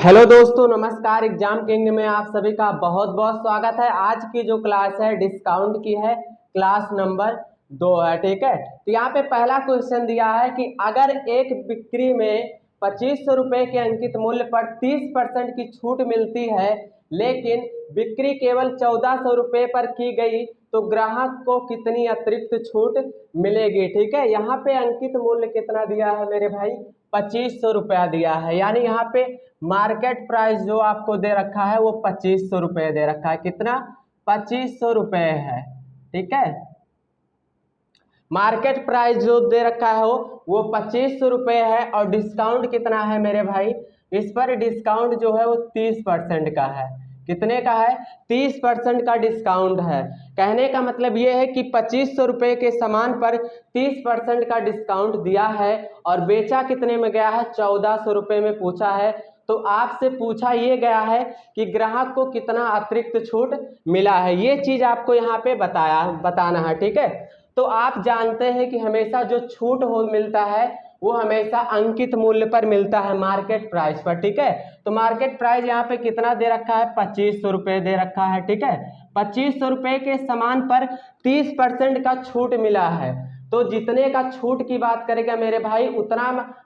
Hello दोस्तों, नमस्कार। Exam king में आप सभी का बहुत बहुत स्वागत है। आज की जो क्लास है डिस्काउंट की है, क्लास नंबर 2 है। ठीक है, तो यहाँ पे पहला क्वेश्चन दिया है कि अगर एक बिक्री में 2500 रुपये के अंकित मूल्य पर 30% की छूट मिलती है, लेकिन बिक्री केवल 1400 रुपये पर की गई, तो ग्राहक को कितनी अतिरिक्त छूट मिलेगी। ठीक है, यहाँ पे अंकित मूल्य कितना दिया है मेरे भाई, 2500 रुपया दिया है। यानी यहाँ पे मार्केट प्राइस जो आपको दे रखा है वो 2500 रुपये दे रखा है। कितना? 2500 रुपये है। ठीक है, मार्केट प्राइस जो दे रखा है वो 2500 रुपये है। और डिस्काउंट कितना है मेरे भाई, इस पर डिस्काउंट जो है वो 30% का है। कितने का है? 30% का डिस्काउंट है। कहने का मतलब ये है कि 2500 रुपये के सामान पर 30% का डिस्काउंट दिया है और बेचा कितने में गया है, 1400 रुपये में पूछा है। तो आपसे पूछा ये गया है कि ग्राहक को कितना अतिरिक्त छूट मिला है, ये चीज आपको यहाँ पे बताना है। ठीक है, तो आप जानते हैं कि हमेशा जो छूट हो मिलता है वो हमेशा अंकित मूल्य पर मिलता है, मार्केट प्राइस पर। ठीक है, तो मार्केट प्राइस यहाँ पे कितना दे रखा है, 2500 रुपये दे रखा है। ठीक है, 2500 रुपये के सामान पर 30% का छूट मिला है। तो जितने का छूट की बात करेगा मेरे भाई, उतना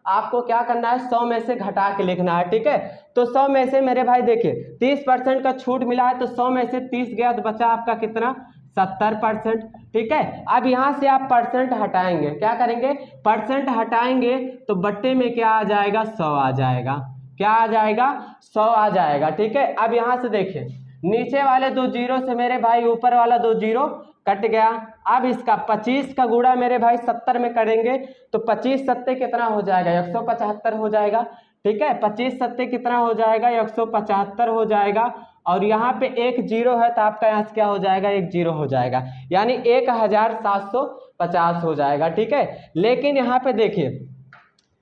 आपको क्या करना है, 100 में से घटा के लिखना है। ठीक है, तो 100 में से मेरे भाई देखिए 30% का छूट मिला है, तो 100 में से 30 गया तो बचा आपका कितना, 70%। ठीक है, अब यहाँ से आप परसेंट हटाएंगे, क्या करेंगे, परसेंट हटाएंगे तो बट्टे में क्या आ जाएगा, 100 आ जाएगा। क्या आ जाएगा, 100 आ जाएगा। ठीक है, अब यहाँ से देखिए नीचे वाले दो जीरो से मेरे भाई ऊपर वाला दो जीरो कट गया। अब इसका 25 का गुणा मेरे भाई 70 में करेंगे तो 25 सत्ते कितना हो जाएगा, 175 हो जाएगा। ठीक है, 25 सत्ते कितना हो जाएगा, 175 हो जाएगा। और यहाँ पे एक जीरो है तो आपका यहाँ से क्या हो जाएगा, एक जीरो हो जाएगा, यानी 1750 हो जाएगा। ठीक है, लेकिन यहाँ पे देखिए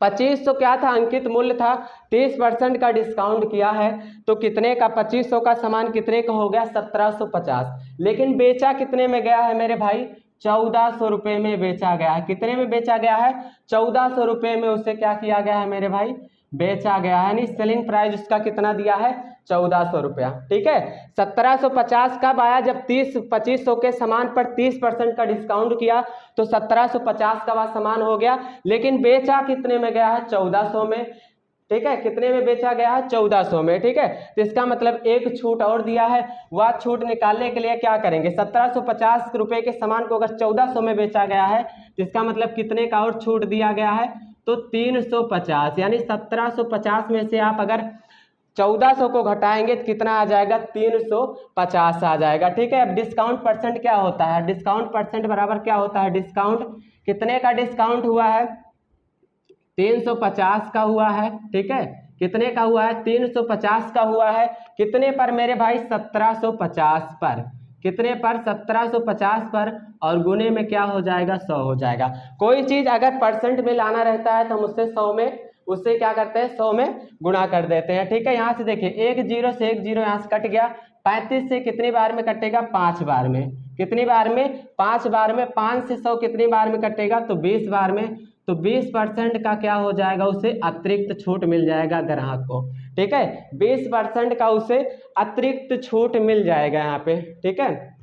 2500 क्या था, अंकित मूल्य था, 30% का डिस्काउंट किया है तो कितने का, 2500 का सामान कितने का हो गया, 1750। लेकिन बेचा कितने में गया है मेरे भाई, 1400 रुपये में बेचा गया है। कितने में बेचा गया है, 1400 रुपये में उसे क्या किया गया है मेरे भाई, बेचा गया है। यानी सेलिंग प्राइस उसका कितना दिया है, 1400 रुपया। ठीक है, 1750 कब आया, जब 2500 के सामान पर 30% का डिस्काउंट किया तो 1750 का वह सामान हो गया। लेकिन बेचा कितने में गया है, 1400 में। ठीक है, कितने में बेचा गया है, 1400 में। ठीक है, तो इसका मतलब एक छूट और दिया है। वह छूट निकालने के लिए क्या करेंगे, 1750 रुपये के सामान को अगर 1400 में बेचा गया है तो इसका मतलब कितने का और छूट दिया गया है, तो 350। यानी 1750 में से आप अगर 1400 को घटाएंगे तो कितना आ जाएगा, 350 आ जाएगा। ठीक है, अब डिस्काउंट परसेंट क्या होता है, डिस्काउंट परसेंट बराबर क्या होता है, डिस्काउंट कितने का डिस्काउंट हुआ है, 350 का हुआ है। ठीक है, कितने का हुआ है, 350 का हुआ है। कितने पर मेरे भाई, 1750 पर। कितने पर, 1750 पर। और गुने में क्या हो जाएगा, 100 हो जाएगा। कोई चीज अगर परसेंट में लाना रहता है तो हम उससे 100 में, उससे क्या करते हैं, 100 में गुणा कर देते हैं। ठीक है, यहाँ से देखिए एक जीरो से एक जीरो यहाँ से कट गया। 35 से कितनी बार में कटेगा, 5 बार में। कितनी बार में, 5 बार में। 5 से 100 कितनी बार में कटेगा, तो 20 बार में। तो 20% का क्या हो जाएगा, उसे अतिरिक्त छूट मिल जाएगा ग्राहक को। ठीक है, 20% का उसे अतिरिक्त छूट मिल जाएगा यहाँ पे। ठीक है,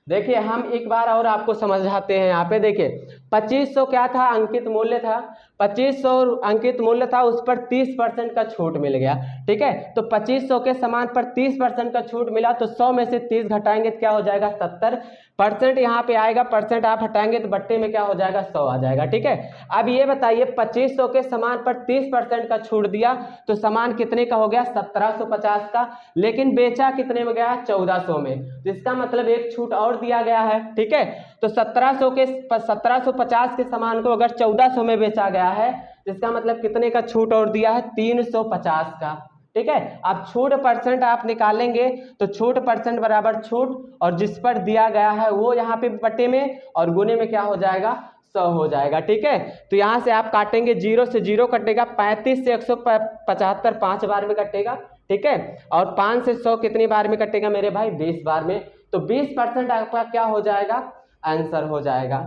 देखिए हम एक बार और आपको समझाते हैं। यहाँ पे देखिए 2500 क्या था, अंकित मूल्य था। 2500 अंकित मूल्य था, उस पर 30% का छूट मिल गया। ठीक है, तो 2500 के सामान पर 30% का छूट मिला तो 100 में से 30 घटाएंगे तो क्या हो जाएगा, 70%। यहाँ पे आएगा, परसेंट आप हटाएंगे तो बट्टे में क्या हो जाएगा, 100 आ जाएगा। ठीक है, अब ये बताइए 2500 के सामान पर 30% का छूट दिया तो सामान कितने का हो गया, 1750 का। लेकिन बेचा कितने में गया, 1400 में। तो इसका मतलब एक छूट और दिया गया है। ठीक है, तो 1750 के सामान को अगर 1400 में बेचा गया है तो इसका मतलब कितने का छूट और दिया है, 350 का। ठीक है, अब छूट परसेंट आप निकालेंगे तो छूट परसेंट बराबर छूट और जिस पर दिया गया है वो यहाँ पे बटे में और गुने में क्या हो जाएगा, 100 हो जाएगा। ठीक है, तो यहाँ से आप काटेंगे, जीरो से जीरो कटेगा, 35 से 175 5 बार में कटेगा। ठीक है, और 5 से 100 कितनी बार में कटेगा मेरे भाई, 20 बार में। तो 20% आपका क्या हो जाएगा, आंसर हो जाएगा।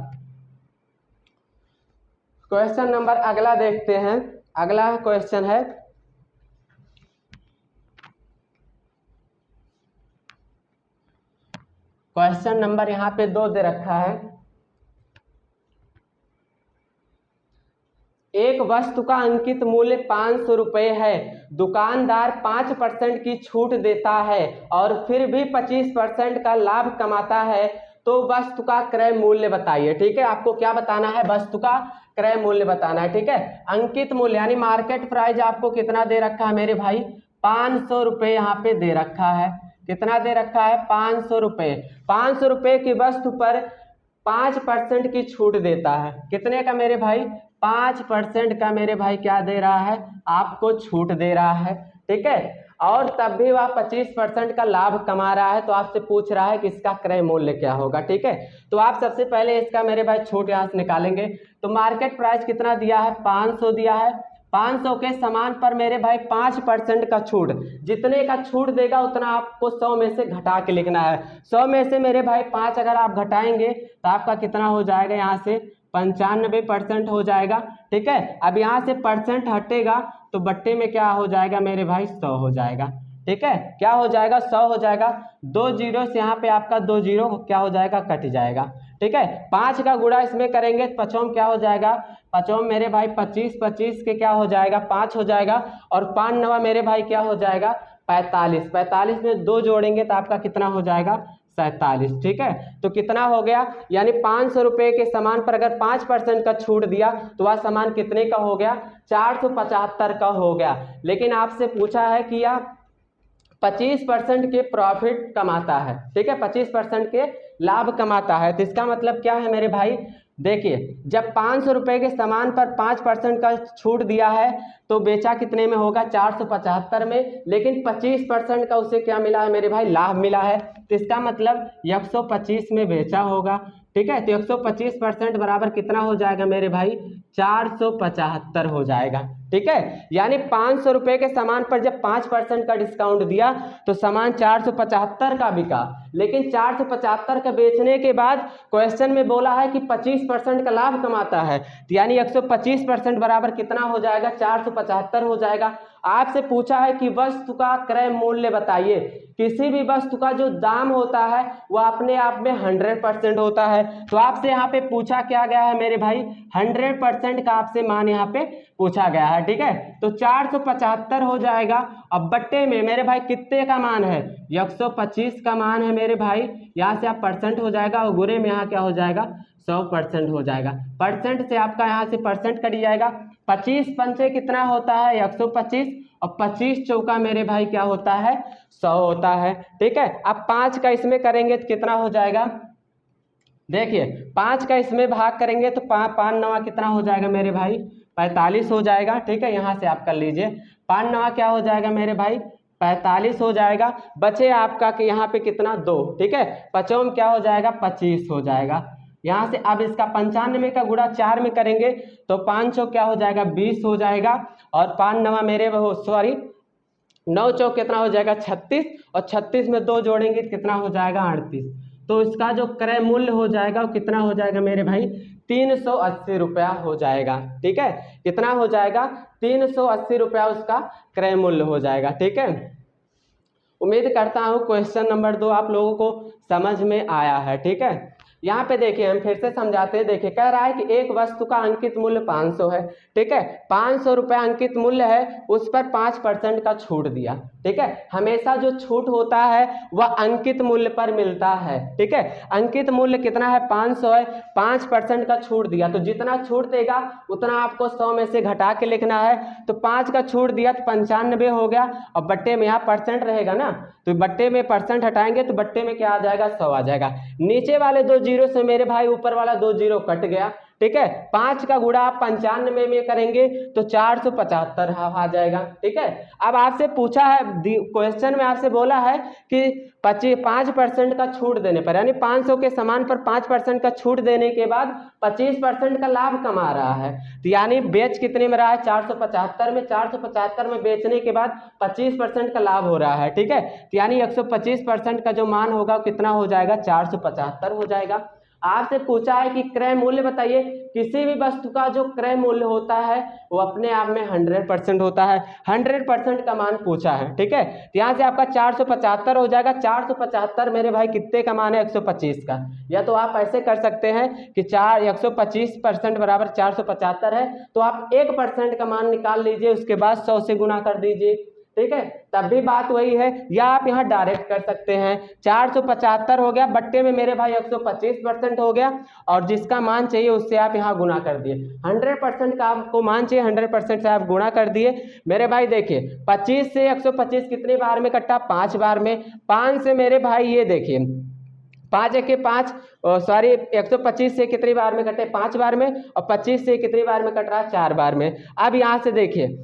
क्वेश्चन नंबर अगला देखते हैं। अगला क्वेश्चन है क्वेश्चन नंबर यहाँ पे 2 दे रखा है, एक वस्तु का अंकित मूल्य 500 रुपये है, दुकानदार 5% की छूट देता है और फिर भी 25% का लाभ कमाता है, तो वस्तु का क्रय मूल्य बताइए। ठीक है, आपको क्या बताना है, वस्तु का क्रय मूल्य बताना है। ठीक है, अंकित मूल्य यानी मार्केट प्राइस आपको कितना दे रखा है मेरे भाई, 500 रुपये यहाँ पे दे रखा है। कितना दे रखा है, 500 रुपये। 500 रुपये की वस्तु पर 5% की छूट देता है। कितने का मेरे भाई, 5% का मेरे भाई क्या दे रहा है, आपको छूट दे रहा है। ठीक है, और तब भी वह 25% का लाभ कमा रहा है, तो आपसे पूछ रहा है कि इसका क्रय मूल्य क्या होगा। ठीक है, तो आप सबसे पहले इसका मेरे भाई छूट यहाँ से निकालेंगे। तो मार्केट प्राइस कितना दिया है, 500 दिया है। 500 के सामान पर मेरे भाई 5% का छूट, जितने का छूट देगा उतना आपको 100 में से घटा के लिखना है। 100 में से मेरे भाई 5 अगर आप घटाएंगे तो आपका कितना हो जाएगा, यहाँ से 95% हो जाएगा। ठीक है, अब यहाँ से परसेंट हटेगा तो बट्टे में क्या हो जाएगा मेरे भाई, 100 हो जाएगा। ठीक है, क्या हो जाएगा, 100 हो जाएगा। 2 जीरो से यहाँ पे आपका 2 जीरो क्या हो जाएगा, कट जाएगा। ठीक है, 5 का गुणा इसमें करेंगे, पचोम क्या हो जाएगा, पचोम मेरे भाई 25, 25 के क्या हो जाएगा, 5 हो जाएगा, और 5 नवा मेरे भाई क्या हो जाएगा, 45। 45 में 2 जोड़ेंगे तो आपका कितना हो जाएगा, 47। ठीक है, तो कितना हो गया, यानी 500 रुपये के सामान पर अगर 5% का छूट दिया तो वह सामान कितने का हो गया, 475 का हो गया। लेकिन आपसे पूछा है कि यह 25% के प्रॉफिट कमाता है। ठीक है, 25% के लाभ कमाता है, तो इसका मतलब क्या है मेरे भाई, देखिए जब 500 रुपये के सामान पर 5% का छूट दिया है तो बेचा कितने में होगा, 475 में, लेकिन 25% का उसे क्या मिला है मेरे भाई, लाभ मिला है, तो इसका मतलब 125 में बेचा होगा। ठीक है, तो 125% बराबर कितना हो जाएगा मेरे भाई, 475 हो जाएगा। ठीक है, यानी 500 रुपये के सामान पर जब 5% का डिस्काउंट दिया तो सामान 475 का बिका, लेकिन 475 का बेचने के बाद क्वेश्चन में बोला है कि 25% का लाभ कमाता है, तो यानी 125% बराबर कितना हो जाएगा, 475 हो जाएगा। आपसे पूछा है कि वस्तु का क्रय मूल्य बताइए। किसी भी वस्तु का जो दाम होता है वह अपने आप में 100% होता है, तो आपसे यहाँ पे पूछा क्या गया है मेरे भाई, 100% का आपसे मान यहाँ पे पूछा गया है। ठीक है, तो 475 हो जाएगा। अब बट्टे में मेरे भाई कितने का मान है, 125 का मान है मेरे भाई, यहाँ से आप परसेंट हो जाएगा और गुणे में यहाँ क्या हो जाएगा, 100% हो जाएगा। परसेंट से आपका यहाँ से परसेंट कट जाएगा। 25 पंचे कितना होता है, 125, और 25 चौका मेरे भाई क्या होता है, 100 होता है। ठीक है, अब 5 का इसमें करेंगे तो कितना हो जाएगा, देखिए 5 का इसमें भाग करेंगे तो 5 नवा कितना हो जाएगा मेरे भाई, 45 हो जाएगा। ठीक है, यहाँ से आप कर लीजिए, 5 नवा क्या हो जाएगा मेरे भाई, 45 हो जाएगा। बचे आपका कि यहाँ पे कितना, 2। ठीक है, पचों क्या हो जाएगा, 25 हो जाएगा। यहाँ से अब इसका 95 का गुणा 4 में करेंगे तो 5 चौक क्या हो जाएगा, 20 हो जाएगा, और 5 नवा मेरे वो सॉरी 9 चौक कितना हो जाएगा, 36, और 36 में 2 जोड़ेंगे कितना हो जाएगा, 38। तो इसका जो क्रय मूल्य हो जाएगा वो कितना हो जाएगा मेरे भाई, 380 रुपया हो जाएगा। ठीक है, कितना हो जाएगा, 380 रुपया उसका क्रय मूल्य हो जाएगा। ठीक है, उम्मीद करता हूँ क्वेश्चन नंबर 2 आप लोगों को समझ में आया है। ठीक है, यहाँ पे देखिए हम फिर से समझाते हैं। देखिए कह रहा है कि एक वस्तु का अंकित मूल्य 500 है। ठीक है, 500 रुपया अंकित मूल्य है, उस पर 5% का छूट दिया। ठीक है, हमेशा जो छूट होता है वह अंकित मूल्य पर मिलता है। ठीक है, अंकित मूल्य कितना है, 500 है, 5% का छूट दिया, तो जितना छूट देगा उतना आपको 100 में से घटा के लिखना है। तो 5 का छूट दिया तो 95 हो गया, और बट्टे में यहाँ परसेंट रहेगा ना, तो बट्टे में परसेंट हटाएंगे तो बट्टे में क्या आ जाएगा, 100 आ जाएगा। नीचे वाले 2 जीरो से मेरे भाई ऊपर वाला 2 जीरो कट गया। ठीक है, 5 का गुणा आप 95 में करेंगे तो 475 आ जाएगा। ठीक है, अब आपसे पूछा है क्वेश्चन में, आपसे बोला है कि 5% का छूट देने पर, यानी 500 के सामान पर 5% का छूट देने के बाद 25% का लाभ कमा रहा है, तो यानी बेच कितने में रहा है, 475 में। 475 में बेचने के बाद 25% का लाभ हो रहा है। ठीक है, तो यानी 125% का जो मान होगा कितना हो जाएगा, 475 हो जाएगा। आपसे पूछा है कि क्रय मूल्य बताइए। किसी भी वस्तु का जो क्रय मूल्य होता है वो अपने आप में 100% होता है। 100% का मान पूछा है, ठीक है। तो यहाँ से आपका 475 हो जाएगा। 475 मेरे भाई कितने का मान है? 125 का। या तो आप ऐसे कर सकते हैं कि 125% बराबर 475 है, तो आप 1% का मान निकाल लीजिए, उसके बाद 100 से गुना कर दीजिए, ठीक है, तब भी बात वही है। या आप यहाँ डायरेक्ट कर सकते हैं, 475 हो गया बट्टे में मेरे भाई 125% हो गया, और जिसका मान चाहिए उससे आप यहाँ गुना कर दिए। 100% का आपको मान चाहिए, 100% से आप गुणा कर दिए मेरे भाई। देखिए 25 से 125 कितने बार में कटा? 5 बार में। 5 से मेरे भाई ये देखिए 5 एक 5, सॉरी 125 से कितनी बार में कटे? 5 बार में। और 25 से कितनी बार में कट रहा? 4 बार में। अब यहाँ से देखिए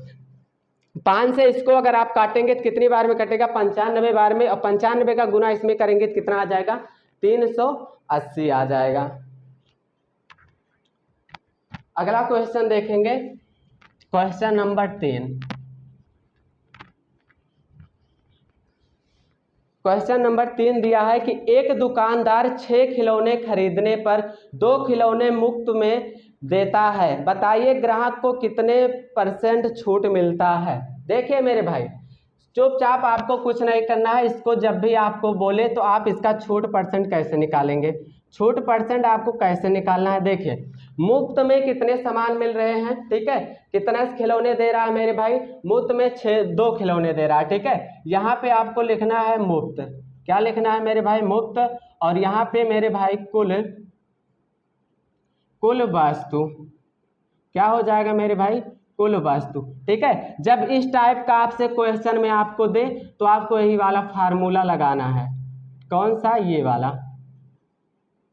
5 से इसको अगर आप काटेंगे तो कितनी बार में कटेगा? 95 बार में। और 95 का गुना इसमें करेंगे तो कितना आ जाएगा? 380 आ जाएगा। अगला क्वेश्चन देखेंगे, क्वेश्चन नंबर 3। क्वेश्चन नंबर 3 दिया है कि एक दुकानदार 6 खिलौने खरीदने पर 2 खिलौने मुफ्त में देता है, बताइए ग्राहक को कितने % छूट मिलता है। देखिए मेरे भाई, चुपचाप आपको कुछ नहीं करना है। इसको जब भी आपको बोले तो आप इसका छूट % कैसे निकालेंगे, छूट % आपको कैसे निकालना है। देखिए मुफ्त में कितने सामान मिल रहे हैं, ठीक है, कितने खिलौने दे रहा है मेरे भाई? मुफ्त में 2 खिलौने दे रहा है, ठीक है। यहाँ पे आपको लिखना है मुफ्त। क्या लिखना है मेरे भाई? मुफ्त। और यहाँ पे मेरे भाई कुल वस्तु क्या हो जाएगा मेरे भाई? कुल वस्तु, ठीक है। जब इस टाइप का आपसे क्वेश्चन में आपको दे तो आपको यही वाला फार्मूला लगाना है। कौन सा? ये वाला,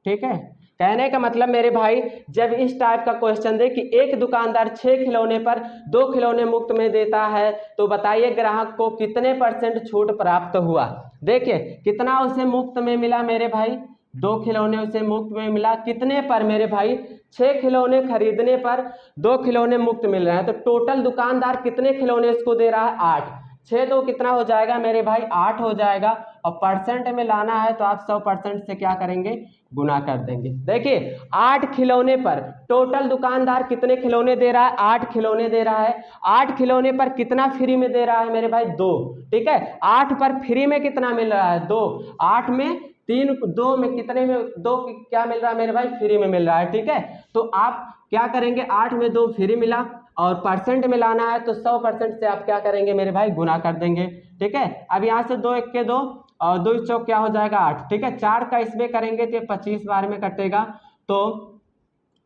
ठीक है। कहने का मतलब मेरे भाई, जब इस टाइप का क्वेश्चन दे कि एक दुकानदार 6 खिलौने पर 2 खिलौने मुफ्त में देता है, तो बताइए ग्राहक को कितने % छूट प्राप्त हुआ। देखिए कितना उसे मुफ्त में मिला मेरे भाई? 2 खिलौने उसे मुफ्त में मिला। कितने पर मेरे भाई? 6 खिलौने खरीदने पर 2 खिलौने मुफ्त मिल रहे हैं। तो टोटल दुकानदार कितने खिलौने इसको दे रहा है? 8। 6 तो कितना हो जाएगा मेरे भाई? 8 हो जाएगा। और परसेंट में लाना है तो आप 100% से क्या करेंगे? गुना कर देंगे। देखिए 8 खिलौने पर टोटल दुकानदार कितने खिलौने दे रहा है? 8 खिलौने दे रहा है। 8 खिलौने पर कितना फ्री में दे रहा है मेरे भाई? 2, ठीक है। 8 पर फ्री में कितना मिल रहा है? 2। 8 में 3, 2 में कितने में 2 क्या मिल रहा है मेरे भाई? फ्री में मिल रहा है, ठीक है। तो आप क्या करेंगे? 8 में 2 फ्री मिला, और परसेंट में लाना है तो 100% से आप क्या करेंगे मेरे भाई? गुना कर देंगे, ठीक है। अब यहाँ से 2 1 के 2 और 2 चौक क्या हो जाएगा? 8, ठीक है। 4 का इसमें करेंगे तो 25 बार में कटेगा, तो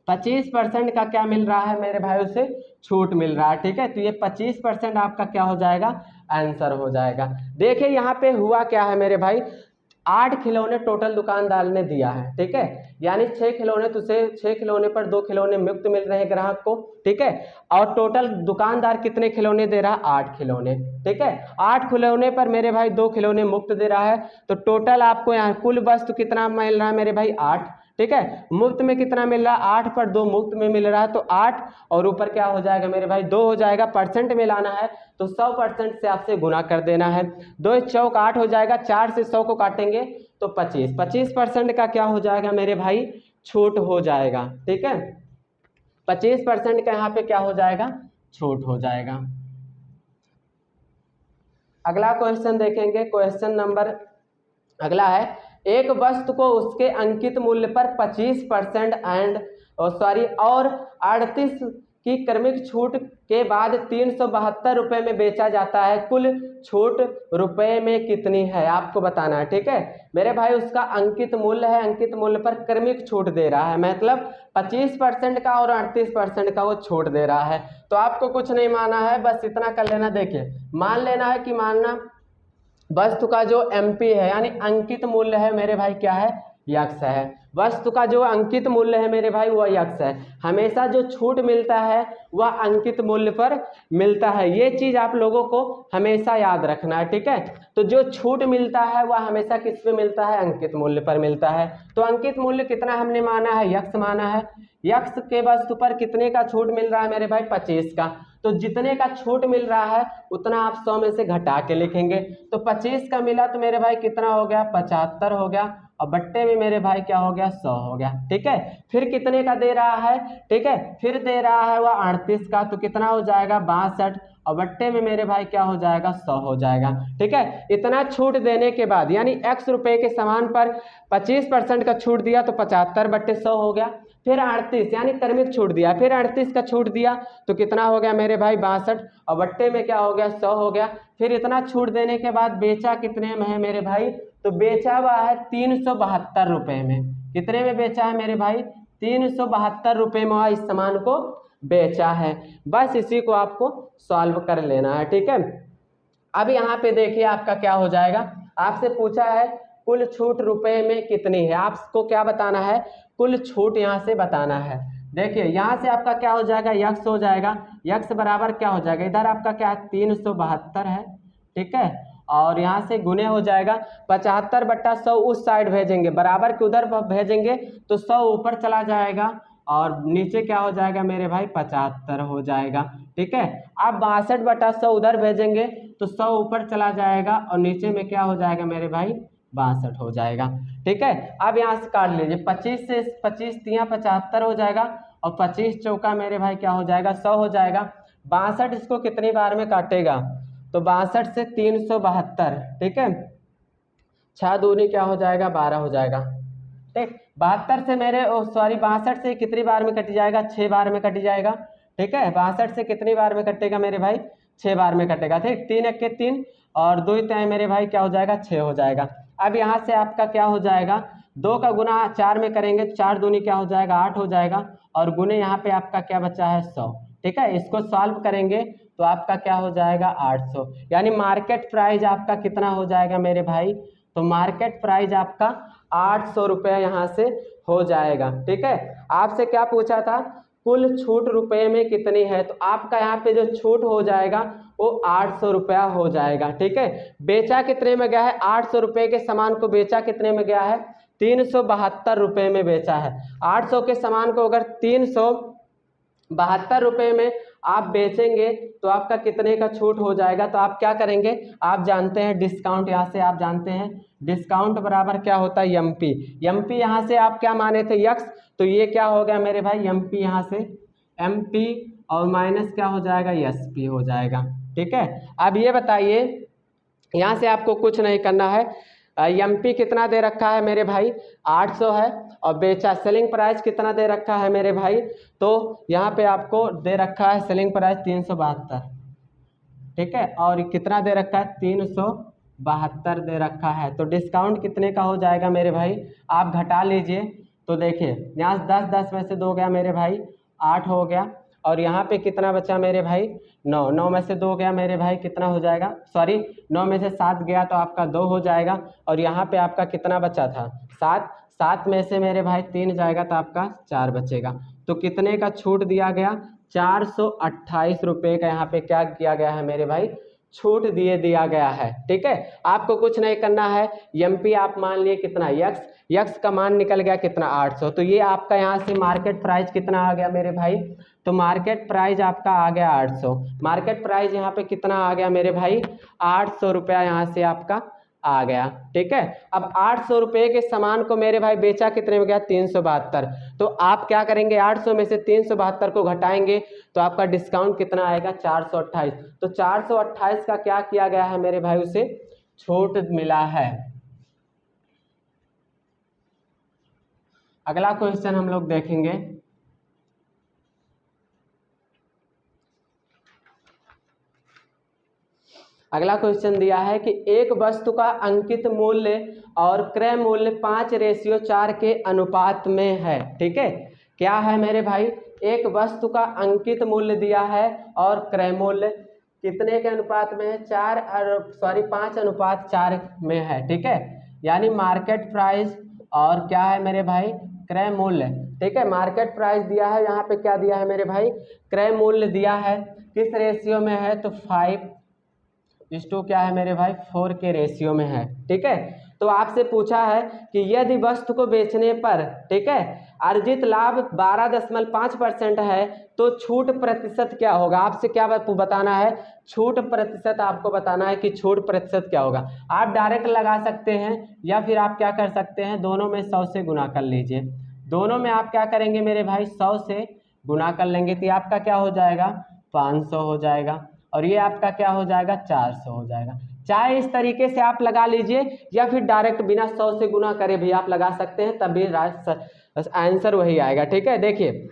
25% का क्या मिल रहा है मेरे भाई? उसे छूट मिल रहा है, ठीक है। तो ये 25% आपका क्या हो जाएगा? आंसर हो जाएगा। देखिए यहाँ पे हुआ क्या है मेरे भाई? 8 खिलौने टोटल दुकानदार ने दिया है, ठीक है। यानी 6 खिलौने, तो उसे 6 खिलौने पर 2 खिलौने मुफ्त मिल रहे हैं ग्राहक को, ठीक है। और टोटल दुकानदार कितने खिलौने दे रहा है? 8 खिलौने, ठीक है। 8 खिलौने पर मेरे भाई 2 खिलौने मुफ्त दे रहा है, तो टोटल आपको यहाँ कुल वस्तु कितना मिल रहा है मेरे भाई? 8, ठीक है। मुफ्त में कितना मिल रहा है? 8 पर 2 मुफ्त में मिल रहा है, तो 8 और ऊपर क्या हो जाएगा मेरे भाई? 2 हो जाएगा। परसेंट में लाना है तो 100% से आपसे गुना कर देना है। 2 चौक 8 हो जाएगा। 4 से 100 को काटेंगे तो 25% का क्या हो जाएगा मेरे भाई? छूट हो जाएगा, ठीक है। 25% का यहाँ पे क्या हो जाएगा? छूट हो जाएगा। अगला क्वेश्चन देखेंगे, क्वेश्चन नंबर अगला है, एक वस्तु को उसके अंकित मूल्य पर 25% और 38 की क्रमिक छूट के बाद 372 रुपये में बेचा जाता है, कुल छूट रुपए में कितनी है आपको बताना है, ठीक है मेरे भाई। उसका अंकित मूल्य है, अंकित मूल्य पर क्रमिक छूट दे रहा है, मतलब 25% का और 38% का वो छूट दे रहा है। तो आपको कुछ नहीं माना है, बस इतना कर लेना। देखिए मान लेना है कि मानना वस्तु का जो एमपी है यानी अंकित मूल्य है मेरे भाई क्या है? यक्स है। वस्तु का जो अंकित मूल्य है मेरे भाई वह यक्स है। हमेशा जो छूट मिलता है वह अंकित मूल्य पर मिलता है, ये चीज आप लोगों को हमेशा याद रखना है, ठीक है। तो जो छूट मिलता है वह हमेशा किस पे मिलता है? अंकित मूल्य पर मिलता है। तो अंकित मूल्य कितना हमने माना है? यक्स माना है। यक्स के वस्तु पर कितने का छूट मिल रहा है मेरे भाई? 25 का। तो जितने का छूट मिल रहा है उतना आप 100 में से घटा के लिखेंगे। तो 25 का मिला तो मेरे भाई कितना हो गया? 75 हो गया। और बट्टे में मेरे भाई क्या हो गया 100 हो गया। ठीक है, फिर कितने का दे रहा है, ठीक है, फिर दे रहा है वह 38 का, तो कितना हो जाएगा 62 और बट्टे में मेरे भाई क्या हो जाएगा 100 हो जाएगा। ठीक है, इतना छूट देने के बाद यानी x रुपए के सामान पर 25% का छूट दिया तो 75 बट्टे 100 हो गया। फिर 38 यानी क्रमिक छूट दिया, फिर 38 का छूट दिया तो कितना हो गया मेरे भाई 62 और बट्टे में क्या हो गया 100 हो गया। फिर इतना छूट देने के बाद बेचा कितने में है मेरे भाई, तो बेचा हुआ है 372 रुपये में। कितने में बेचा है मेरे भाई, 372 रुपये में इस सामान को बेचा है। बस इसी को आपको सॉल्व कर लेना है। ठीक है, अब यहाँ पे देखिए आपका क्या हो जाएगा, आपसे पूछा है कुल छूट रुपए में कितनी है, आपको क्या बताना है, कुल छूट यहाँ से बताना है। देखिए यहाँ से आपका क्या हो जाएगा, यक्स हो जाएगा, यक्स बराबर क्या हो जाएगा, इधर आपका क्या है 372 है। ठीक है, और यहाँ से गुने हो जाएगा 75 बट्टा 100 उस साइड भेजेंगे, बराबर के उधर भेजेंगे तो 100 ऊपर चला जाएगा और नीचे क्या हो जाएगा मेरे भाई 75 हो जाएगा। ठीक है, अब 62 बटा 100 उधर भेजेंगे तो 100 ऊपर चला जाएगा और नीचे में क्या हो जाएगा मेरे भाई 62 हो जाएगा। ठीक है, अब यहाँ से काट लीजिए, 25 से 25 तिया 75 हो जाएगा और 25 चौका मेरे भाई क्या हो जाएगा 100 हो जाएगा। 62 इसको कितनी बार में काटेगा, तो 62 से 372। ठीक है, 6 दूनी क्या हो जाएगा 12 हो जाएगा। ठीक, 72 से मेरे 62 से कितनी बार में कट जाएगा, 6 बार में कट जाएगा। ठीक है, 62 से कितनी बार में कटेगा मेरे भाई, 6 बार में कटेगा। ठीक, 3 एक के 3 और 2 तय मेरे भाई क्या हो जाएगा 6 हो जाएगा। अब यहाँ से आपका क्या हो जाएगा, 2 का गुना 4 में करेंगे, 4 दूनी क्या हो जाएगा 8 हो जाएगा और गुने यहाँ पे आपका क्या बचा है 100। ठीक है, इसको सॉल्व करेंगे तो आपका क्या हो जाएगा 800, यानी मार्केट प्राइस आपका कितना हो जाएगा मेरे भाई, तो मार्केट प्राइस आपका 800 रुपये यहाँ से हो जाएगा। ठीक है, आपसे क्या पूछा था, कुल छूट रुपए में कितनी है, तो आपका यहाँ पे जो छूट हो जाएगा वो 800 रुपया हो जाएगा। ठीक है, बेचा कितने में गया है, 800 रुपये के सामान को बेचा कितने में गया है, 372 रुपये में बेचा है। 800 के सामान को अगर 372 रुपये में आप बेचेंगे तो आपका कितने का छूट हो जाएगा, तो आप क्या करेंगे, आप जानते हैं डिस्काउंट, यहाँ से आप जानते हैं डिस्काउंट बराबर क्या होता है एमपी। एमपी यहाँ से आप क्या माने थे यक्स, तो ये क्या हो गया मेरे भाई एमपी, यहाँ से एमपी और माइनस क्या हो जाएगा एसपी हो जाएगा। ठीक है, अब ये बताइए, यहाँ से आपको कुछ नहीं करना है, एमपी कितना दे रखा है मेरे भाई 800 है और बेचा सेलिंग प्राइस कितना दे रखा है मेरे भाई, तो यहाँ पे आपको दे रखा है सेलिंग प्राइस 372। ठीक है, और कितना दे रखा है 372 दे रखा है, तो डिस्काउंट कितने का हो जाएगा मेरे भाई, आप घटा लीजिए। तो देखिए यहाँ 10 10 में से 2 गया मेरे भाई 8 हो गया और यहाँ पे कितना बचा मेरे भाई 9, 9 में से 2 गया मेरे भाई कितना हो जाएगा, सॉरी 9 में से 7 गया तो आपका 2 हो जाएगा और यहाँ पे आपका कितना बचा था 7, 7 में से मेरे भाई 3 जाएगा तो आपका 4 बचेगा। तो कितने का छूट दिया गया, 428 रुपये का यहाँ पे क्या किया गया है मेरे भाई, छूट दिया गया है। ठीक है, आपको कुछ नहीं करना है, एमपी आप मान लिए कितना यक्स, यक्स का मान निकल गया कितना 800, तो ये आपका यहाँ से मार्केट प्राइस कितना आ गया मेरे भाई, तो मार्केट प्राइस आपका आ गया 800। मार्केट प्राइस यहाँ पे कितना आ गया मेरे भाई 800 रुपया यहाँ से आपका आ गया। ठीक है, अब 800 रुपये के सामान को मेरे भाई बेचा कितने में गया 372, तो आप क्या करेंगे 800 में से 372 को घटाएंगे तो आपका डिस्काउंट कितना आएगा 428, तो 428 का क्या किया गया है मेरे भाई उसे छूट मिला है। अगला क्वेश्चन हम लोग देखेंगे, अगला क्वेश्चन दिया है कि एक वस्तु का अंकित मूल्य और क्रय मूल्य 5:4 के अनुपात में है। ठीक है, क्या है मेरे भाई, एक वस्तु का अंकित मूल्य दिया है और क्रय मूल्य कितने के अनुपात में है, 5:4 में है। ठीक है, यानी मार्केट प्राइस और क्या है मेरे भाई क्रय मूल्य। ठीक है, मार्केट प्राइस दिया है, यहाँ पे क्या दिया है मेरे भाई क्रय मूल्य दिया है, किस रेशियो में है, तो 5:4 क्या है मेरे भाई 4 के रेशियो में है। ठीक है, तो तो आपसे पूछा है कि यदि वस्तु को बेचने पर, ठीक है, अर्जित लाभ 12.5% है तो छूट प्रतिशत क्या होगा। आपसे क्या बताना है, छूट प्रतिशत आपको बताना है कि छूट प्रतिशत क्या होगा। आप डायरेक्ट लगा सकते हैं या फिर आप क्या कर सकते हैं, दोनों में 100 से गुना कर लीजिए। दोनों में आप क्या करेंगे मेरे भाई, 100 से गुना कर लेंगे तो ये आपका क्या हो जाएगा, 500 हो जाएगा, और ये आपका क्या हो जाएगा, 400 हो जाएगा। चाहे इस तरीके से आप लगा लीजिए या फिर डायरेक्ट बिना 100 से गुना करे भी आप लगा सकते हैं, तब भी आंसर वही आएगा। ठीक है, देखिए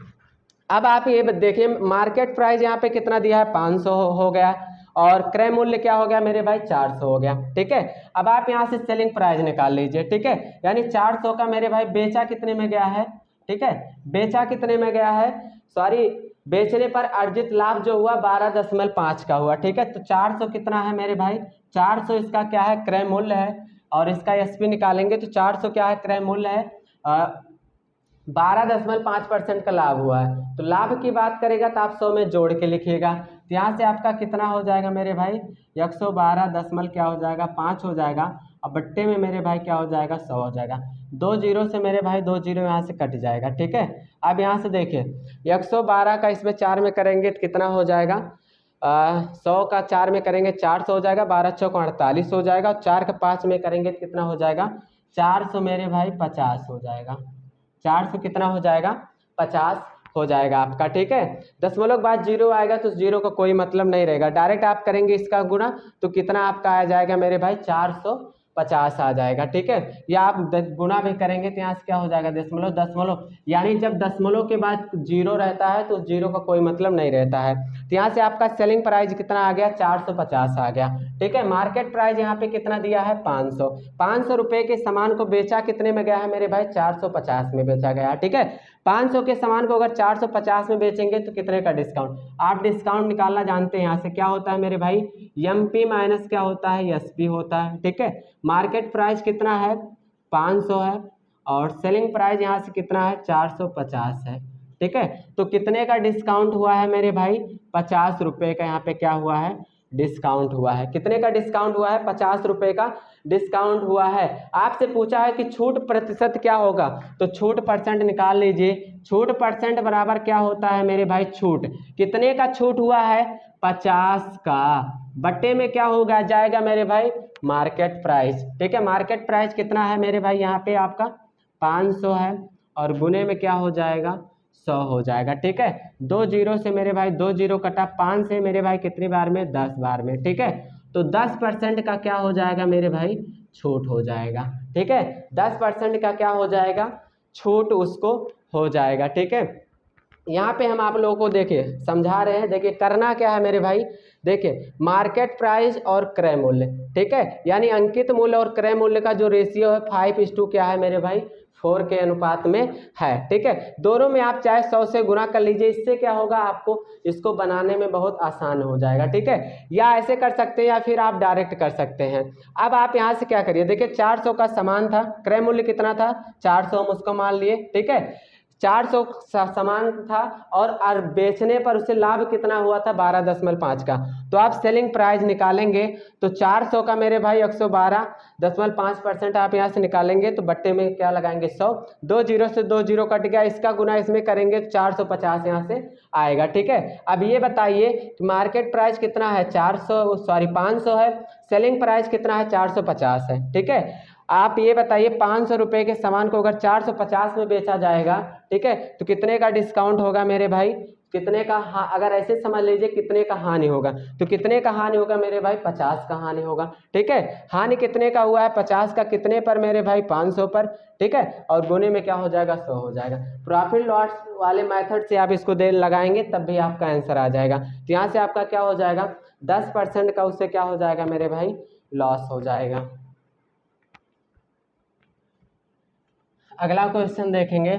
अब आप ये देखिए मार्केट प्राइस यहाँ पे कितना दिया है, 500 हो गया, और क्रय मूल्य क्या हो गया मेरे भाई, 400 हो गया। ठीक है, अब आप यहाँ से सेलिंग प्राइस निकाल लीजिए। ठीक है, यानी 400 का मेरे भाई बेचा कितने में गया है, ठीक है, बेचा कितने में गया है, सॉरी बेचने पर अर्जित लाभ जो हुआ 12.5 का हुआ। ठीक है, तो 400 कितना है मेरे भाई, 400 इसका क्या है, क्रय मूल्य है, और इसका एसपी निकालेंगे तो 400 क्या है, क्रय मूल्य है, 12.5% का लाभ हुआ है। तो लाभ की बात करेगा तो आप 100 में जोड़ के लिखिएगा, तो यहाँ से आपका कितना हो जाएगा मेरे भाई, 112 क्या हो जाएगा, 5 हो जाएगा, और बट्टे में मेरे भाई क्या हो जाएगा, 100 हो जाएगा। 2 जीरो से मेरे भाई 2 जीरो यहाँ से कट जाएगा। ठीक है, अब यहाँ से देखिए 112 का इसमें 4 में करेंगे तो कितना हो जाएगा, 100 का 4 में करेंगे 400 हो जाएगा, 12 चौक 48 हो जाएगा, और 4 का 5 में करेंगे तो कितना हो जाएगा, 400 मेरे भाई 50 हो जाएगा, 400 कितना हो जाएगा, 50 हो जाएगा आपका। ठीक है, दशमलव के बाद जीरो आएगा तो जीरो का कोई मतलब नहीं रहेगा, डायरेक्ट आप करेंगे इसका गुणा तो कितना आपका आ जाएगा मेरे भाई, 450 आ जाएगा। ठीक है, या आप गुणा भी करेंगे तो यहाँ से क्या हो जाएगा, दशमलव, यानी जब दशमलव के बाद जीरो रहता है तो जीरो का कोई मतलब नहीं रहता है। तो यहाँ से आपका सेलिंग प्राइस कितना आ गया, 450 आ गया। ठीक है, मार्केट प्राइस यहाँ पे कितना दिया है, 500 रुपए के सामान को बेचा कितने में गया है मेरे भाई, 450 में बेचा गया। ठीक है, 500 के सामान को अगर 450 में बेचेंगे तो कितने का डिस्काउंट, आप डिस्काउंट निकालना जानते हैं, यहाँ से क्या होता है मेरे भाई, एमपी माइनस क्या होता है, एसपी होता है। ठीक है, मार्केट प्राइस कितना है, 500 है, और सेलिंग प्राइस यहाँ से कितना है, 450 है। ठीक है, तो कितने का डिस्काउंट हुआ है मेरे भाई, 50 रुपये का यहाँ पे क्या हुआ है, डिस्काउंट हुआ है। कितने का डिस्काउंट हुआ है, 50 रुपये का डिस्काउंट हुआ है। आपसे पूछा है कि छूट प्रतिशत क्या होगा, तो छूट परसेंट निकाल लीजिए। छूट परसेंट बराबर क्या होता है मेरे भाई, छूट कितने का छूट हुआ है, 50 का, बट्टे में क्या होगा जाएगा मेरे भाई, मार्केट प्राइस। ठीक है, मार्केट प्राइस कितना है मेरे भाई, यहाँ पे आपका 500 है, और गुने में क्या हो जाएगा, 100 हो जाएगा। ठीक है, 2 जीरो से मेरे भाई 2 जीरो कटा, 5 से मेरे भाई कितनी बार में, 10 बार में। ठीक है, तो 10% का क्या हो जाएगा मेरे भाई, छूट हो जाएगा। ठीक है, 10% का क्या हो जाएगा, छूट उसको हो जाएगा। ठीक है, यहाँ पे हम आप लोगों को देखिए समझा रहे हैं, देखिए करना क्या है मेरे भाई, देखिए मार्केट प्राइस और क्रय मूल्य। ठीक है, यानी अंकित मूल्य और क्रय मूल्य का जो रेशियो है 5:2 क्या है मेरे भाई, 4 के अनुपात में है। ठीक है, दोनों में आप चाहे 100 से गुना कर लीजिए, इससे क्या होगा, आपको इसको बनाने में बहुत आसान हो जाएगा। ठीक है, या ऐसे कर सकते हैं या फिर आप डायरेक्ट कर सकते हैं। अब आप यहाँ से क्या करिए, देखिए 400 का सामान था, क्रय मूल्य कितना था, 400 हम उसको मान लिए। ठीक है, 400 सामान था और बेचने पर उसे लाभ कितना हुआ था, 12.5 का, तो आप सेलिंग प्राइस निकालेंगे तो 400 का मेरे भाई 112.5% आप यहाँ से निकालेंगे तो बट्टे में क्या लगाएंगे, 100, 2 जीरो से 2 जीरो कट गया, इसका गुना इसमें करेंगे तो 450 यहाँ से आएगा। ठीक है, अब ये बताइए कि मार्केट प्राइस कितना है, 500 है, सेलिंग प्राइस कितना है, 450 है। ठीक है, आप ये बताइए 500 रुपये के सामान को अगर 450 में बेचा जाएगा, ठीक है, तो कितने का डिस्काउंट होगा मेरे भाई, कितने का, अगर ऐसे समझ लीजिए कितने का हानि होगा, तो कितने का हानि होगा मेरे भाई, 50 का हानि होगा। ठीक है, हानि कितने का हुआ है, 50 का, कितने पर मेरे भाई, 500 पर। ठीक है, और गुने में क्या हो जाएगा, 100 हो जाएगा। प्रॉफिट लॉस वाले मेथड से आप इसको लगाएंगे तब भी आपका आंसर आ जाएगा। तो यहाँ से आपका क्या हो जाएगा, 10% का उससे क्या हो जाएगा मेरे भाई, लॉस हो जाएगा। अगला क्वेश्चन देखेंगे,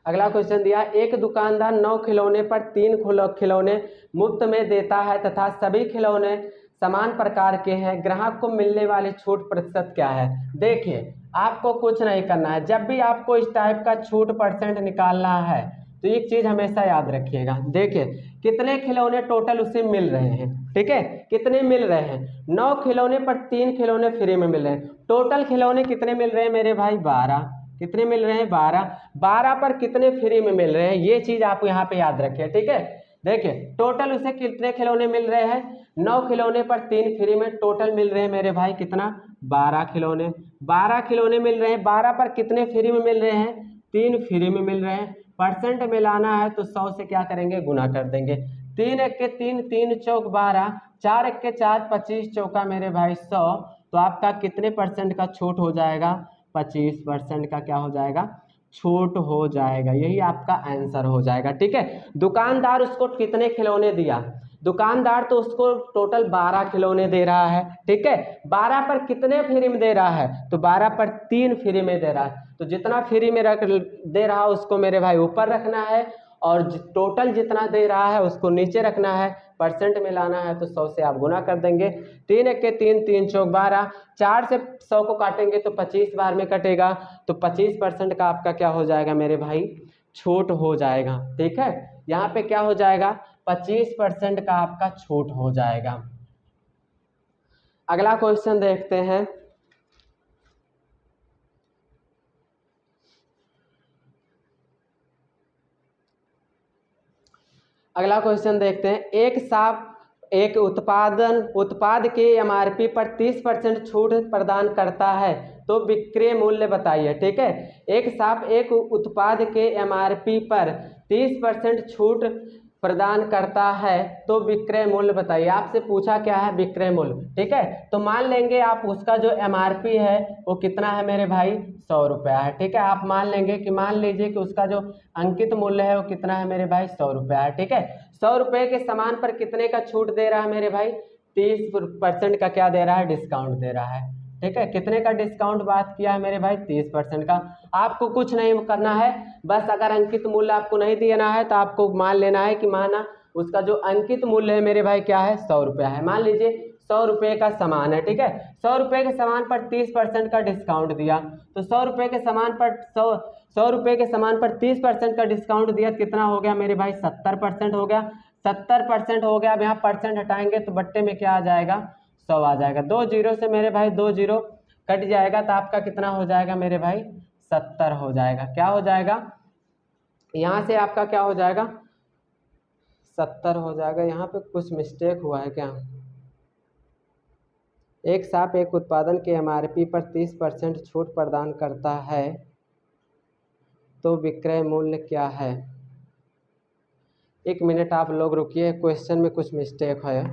अगला क्वेश्चन दिया, एक दुकानदार 9 खिलौने पर 3 खिलौने मुफ्त में देता है तथा सभी खिलौने समान प्रकार के हैं, ग्राहक को मिलने वाली छूट प्रतिशत क्या है। देखिए आपको कुछ नहीं करना है, जब भी आपको इस टाइप का छूट परसेंट निकालना है तो एक चीज़ हमेशा याद रखिएगा। देखिए कितने खिलौने टोटल उसे मिल रहे हैं, ठीक है, कितने मिल रहे हैं, 9 खिलौने पर 3 खिलौने फ्री में मिल रहे हैं। टोटल खिलौने कितने मिल रहे हैं मेरे भाई, 12। कितने मिल रहे हैं, 12। 12 पर कितने फ्री में मिल रहे हैं, ये चीज़ आप यहाँ पे याद रखिए, ठीक है। देखिए टोटल उसे कितने खिलौने मिल रहे हैं, 9 खिलौने पर 3 फ्री में, टोटल मिल रहे हैं मेरे भाई कितना, 12 खिलौने। 12 खिलौने मिल रहे हैं, 12 पर कितने फ्री में मिल रहे हैं, 3 फ्री में मिल रहे हैं। परसेंट में लाना है तो 100 से क्या करेंगे, गुना कर देंगे। 3 एक के 3, 3 चौक 12, 4 एक के 4, 25 चौका मेरे भाई 100। तो आपका कितने परसेंट का छूट हो जाएगा, 25% का क्या हो जाएगा, छूट हो जाएगा। यही आपका आंसर हो जाएगा, ठीक है। दुकानदार उसको कितने खिलौने दिया, दुकानदार तो उसको टोटल 12 खिलौने दे रहा है, ठीक है। 12 पर कितने फ्री में दे रहा है, तो 12 पर 3 फ्री में दे रहा है। तो जितना फ्री में रख दे रहा है उसको मेरे भाई ऊपर रखना है, और टोटल जितना दे रहा है उसको नीचे रखना है। परसेंट में लाना है तो 100 से आप गुना कर देंगे। 3 एक के 3, 3 चौक 12, 4 से 100 को काटेंगे तो 25 बार में कटेगा, तो 25% का आपका क्या हो जाएगा मेरे भाई, छूट हो जाएगा, ठीक है। यहाँ पे क्या हो जाएगा, 25% का आपका छूट हो जाएगा। अगला क्वेश्चन देखते हैं। अगला क्वेश्चन देखते हैं। एक उत्पाद के एमआरपी पर 30% छूट प्रदान करता है तो विक्रय मूल्य बताइए, ठीक है। एक उत्पाद के एमआरपी पर 30% छूट प्रदान करता है तो विक्रय मूल्य बताइए। आपसे पूछा क्या है, विक्रय मूल्य, ठीक है। तो मान लेंगे आप उसका जो एमआरपी है वो कितना है मेरे भाई, 100 रुपया है, ठीक है। आप मान लीजिए कि उसका जो अंकित मूल्य है वो कितना है मेरे भाई, 100 रुपया है, ठीक है। 100 रुपये के सामान पर कितने का छूट दे रहा है मेरे भाई, 30% का क्या दे रहा है, डिस्काउंट दे रहा है, ठीक है। कितने का डिस्काउंट बात किया है मेरे भाई, 30% का। आपको कुछ नहीं करना है, बस अगर अंकित मूल्य आपको नहीं देना है तो आपको मान लेना है कि माना उसका जो अंकित मूल्य है मेरे भाई क्या है, 100 रुपया है। मान लीजिए 100 रुपये का सामान है, ठीक है। 100 रुपये के सामान पर 30% का डिस्काउंट दिया, तो 100 रुपये के सामान पर 100 रुपये के सामान पर 30% का डिस्काउंट दिया, कितना हो गया मेरे भाई, 70% हो गया। 70% हो गया। अब यहाँ परसेंट हटाएंगे तो बट्टे में क्या आ जाएगा, 100 आ जाएगा। 2 जीरो से मेरे भाई 2 जीरो कट जाएगा, तो आपका कितना हो जाएगा मेरे भाई, 70 हो जाएगा। क्या हो जाएगा, यहाँ से आपका क्या हो जाएगा, 70 हो जाएगा। यहाँ पे कुछ मिस्टेक हुआ है क्या, एक साप एक उत्पादन के एमआरपी पर 30% छूट प्रदान करता है तो विक्रय मूल्य क्या है। 1 मिनट आप लोग रुकिए, क्वेश्चन में कुछ मिस्टेक है।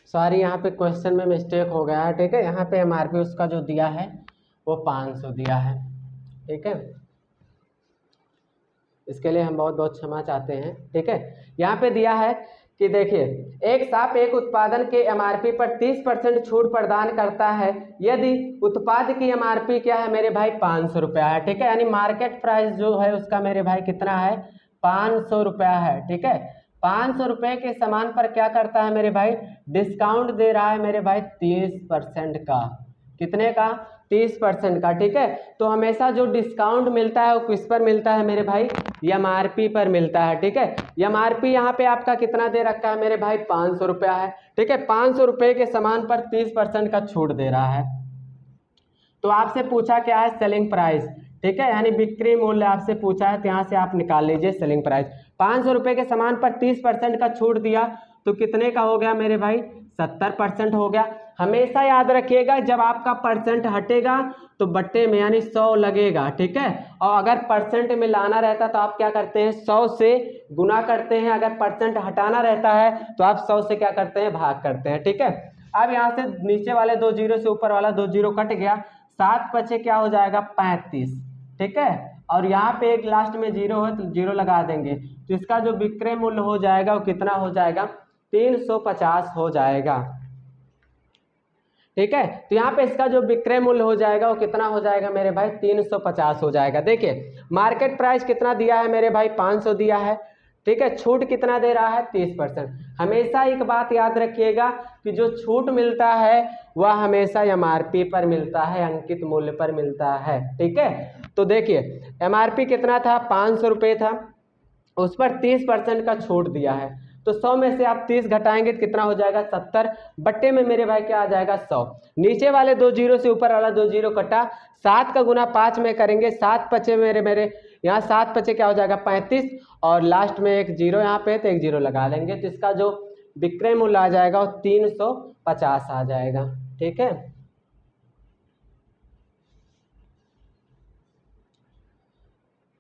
सॉरी, यहाँ पे क्वेश्चन में मिस्टेक हो गया है, ठीक है। यहाँ पे एमआरपी उसका जो दिया है वो 500 दिया है, ठीक है। इसके लिए हम बहुत बहुत क्षमा चाहते हैं, ठीक है। यहाँ पे दिया है कि देखिए, एक साप एक उत्पादन के एमआरपी पर 30% छूट प्रदान करता है यदि उत्पाद की एमआरपी क्या है मेरे भाई, 500 रुपया है, ठीक है। यानी मार्केट प्राइस जो है उसका मेरे भाई कितना है, 500 रुपया है, ठीक है। 500 रुपये के सामान पर क्या करता है मेरे भाई, डिस्काउंट दे रहा है मेरे भाई 30% का। कितने का, 30% का, ठीक है। तो हमेशा जो डिस्काउंट मिलता है वो किस पर मिलता है मेरे भाई, एमआरपी पर मिलता है, ठीक है। एमआरपी यहाँ पे आपका कितना दे रखा है मेरे भाई, 500 रुपया है, ठीक है। 500 रुपये के सामान पर 30% का छूट दे रहा है। तो आपसे पूछा क्या है, सेलिंग प्राइस, ठीक है, यानी बिक्री मूल्य आपसे पूछा है, तो यहाँ से आप निकाल लीजिए सेलिंग प्राइस। 500 रुपये के सामान पर 30% का छूट दिया तो कितने का हो गया मेरे भाई, 70% हो गया। हमेशा याद रखिएगा जब आपका परसेंट हटेगा तो बट्टे में यानी 100 लगेगा, ठीक है। और अगर परसेंट में लाना रहता तो आप क्या करते हैं, 100 से गुना करते हैं। अगर परसेंट हटाना रहता है तो आप 100 से क्या करते हैं, भाग करते हैं, ठीक है। अब यहाँ से नीचे वाले 2 जीरो से ऊपर वाला 2 जीरो कट गया, 7 पचे क्या हो जाएगा, 35, ठीक है। और यहाँ पे एक लास्ट में जीरो है तो जीरो लगा देंगे, तो इसका जो विक्रय मूल्य हो जाएगा वो कितना हो जाएगा, 350 हो जाएगा, ठीक है। तो यहाँ पे इसका जो विक्रय मूल्य हो जाएगा वो कितना हो जाएगा मेरे भाई, 350 हो जाएगा। देखिए मार्केट प्राइस कितना दिया है मेरे भाई, 500 दिया है, ठीक है। छूट कितना दे रहा है, 30%। हमेशा एक बात याद रखिएगा कि जो छूट मिलता है वह हमेशा एमआरपी पर मिलता है, अंकित मूल्य पर मिलता है, ठीक है। तो देखिए एमआरपी कितना था, 500 रुपये था, उस पर 30% का छूट दिया है। तो 100 में से आप 30 घटाएंगे तो कितना हो जाएगा, 70 बट्टे में मेरे भाई क्या आ जाएगा, 100। नीचे वाले 2 जीरो से ऊपर वाला 2 जीरो कटा, 7 का गुना 5 में करेंगे, 7 पचे मेरे यहाँ 7 पचे क्या हो जाएगा, 35, और लास्ट में एक जीरो यहाँ पे तो एक जीरो लगा लेंगे, तो इसका जो विक्रय मूल्य आ जाएगा वो 350 आ जाएगा, ठीक है।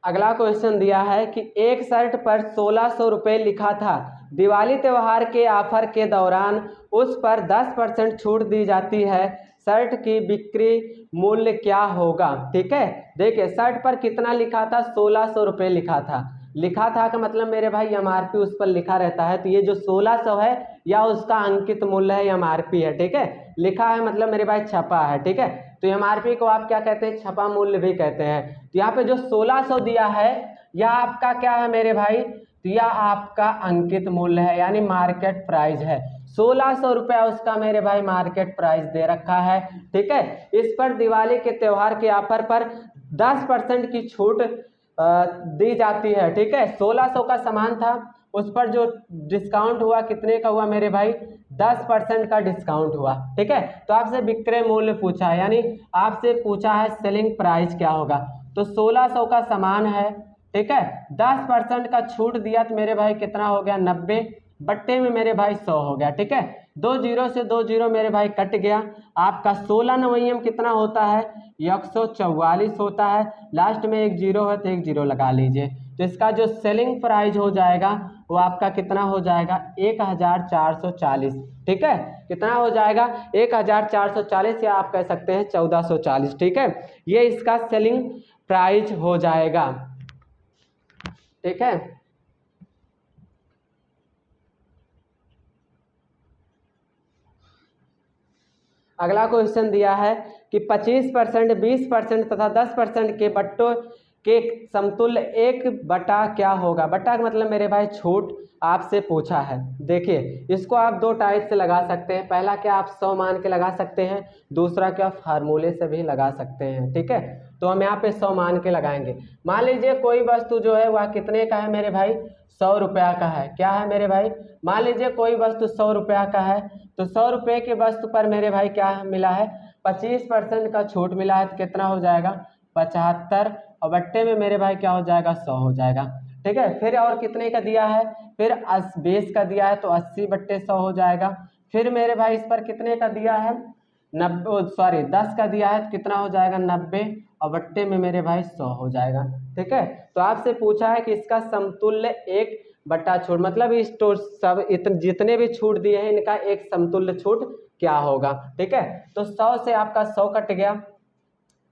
अगला क्वेश्चन दिया है कि एक शर्ट पर 1600 रुपये लिखा था, दिवाली त्योहार के ऑफर के दौरान उस पर 10% छूट दी जाती है, शर्ट की बिक्री मूल्य क्या होगा, ठीक है। देखिए शर्ट पर कितना लिखा था, 1600 रुपये लिखा था। लिखा था का मतलब मेरे भाई एमआरपी उस पर लिखा रहता है, तो ये जो 1600 है या उसका अंकित मूल्य है, एमआरपी है, ठीक है। लिखा है मतलब मेरे भाई छपा है, ठीक है। तो एमआरपी को आप क्या कहते हैं, छपा मूल्य भी कहते हैं। तो यहाँ पे जो 1600 दिया है यह आपका क्या है मेरे भाई, तो यह आपका अंकित मूल्य है, यानी मार्केट प्राइस है। 1600 रुपया उसका मेरे भाई मार्केट प्राइस दे रखा है, ठीक है। इस पर दिवाली के त्योहार के ऑफर पर 10% की छूट दी जाती है, ठीक है। 1600 का सामान था, उस पर जो डिस्काउंट हुआ कितने का हुआ मेरे भाई, 10% का डिस्काउंट हुआ, ठीक है। तो आपसे विक्रय मूल्य पूछा है, यानी आपसे पूछा है सेलिंग प्राइस क्या होगा। तो 1600 का सामान है, ठीक है, 10% का छूट दिया तो मेरे भाई कितना हो गया, 90 बट्टे में मेरे भाई 100 हो गया, ठीक है। 2 जीरो से 2 जीरो मेरे भाई कट गया, आपका 16 नवैयम कितना होता है, 144 होता है, लास्ट में एक जीरो है तो एक जीरो लगा लीजिए। तो इसका जो सेलिंग प्राइस हो जाएगा वो आपका कितना हो जाएगा, 1440, ठीक है। कितना हो जाएगा, 1440, या आप कह सकते हैं 1440, ठीक है। ये इसका सेलिंग प्राइस हो जाएगा, ठीक है। अगला क्वेश्चन दिया है कि 25%, 20% तथा 10% के बट्टों के समतुल्य 1/, क्या होगा। बट्टा का मतलब मेरे भाई छूट आपसे पूछा है। देखिए इसको आप 2 टाइप से लगा सकते हैं, पहला क्या आप 100 मान के लगा सकते हैं, दूसरा क्या फार्मूले से भी लगा सकते हैं, ठीक है। तो हम यहाँ पे 100 मान के लगाएंगे। मान लीजिए कोई वस्तु जो है वह कितने का है मेरे भाई, 100 रुपया का है। क्या है मेरे भाई, मान लीजिए कोई वस्तु 100 रुपया का है, तो 100 रुपये की वस्तु पर मेरे भाई क्या मिला है, 25% का छूट मिला है, तो कितना हो जाएगा, 75, और बट्टे में मेरे भाई क्या हो जाएगा, 100 हो जाएगा, ठीक है। फिर और कितने का दिया है, फिर 20 का दिया है तो 80 बट्टे 100 हो जाएगा। फिर मेरे भाई इस पर कितने का दिया है, 10 का दिया है तो कितना हो जाएगा, 90, और बट्टे में मेरे भाई 100 हो जाएगा, ठीक है। तो आपसे पूछा है कि इसका समतुल्य 1/, छूट मतलब इस सब जितने भी छूट दिए हैं इनका एक समतुल्य छूट क्या होगा, ठीक है। तो 100 से आपका 100 कट गया,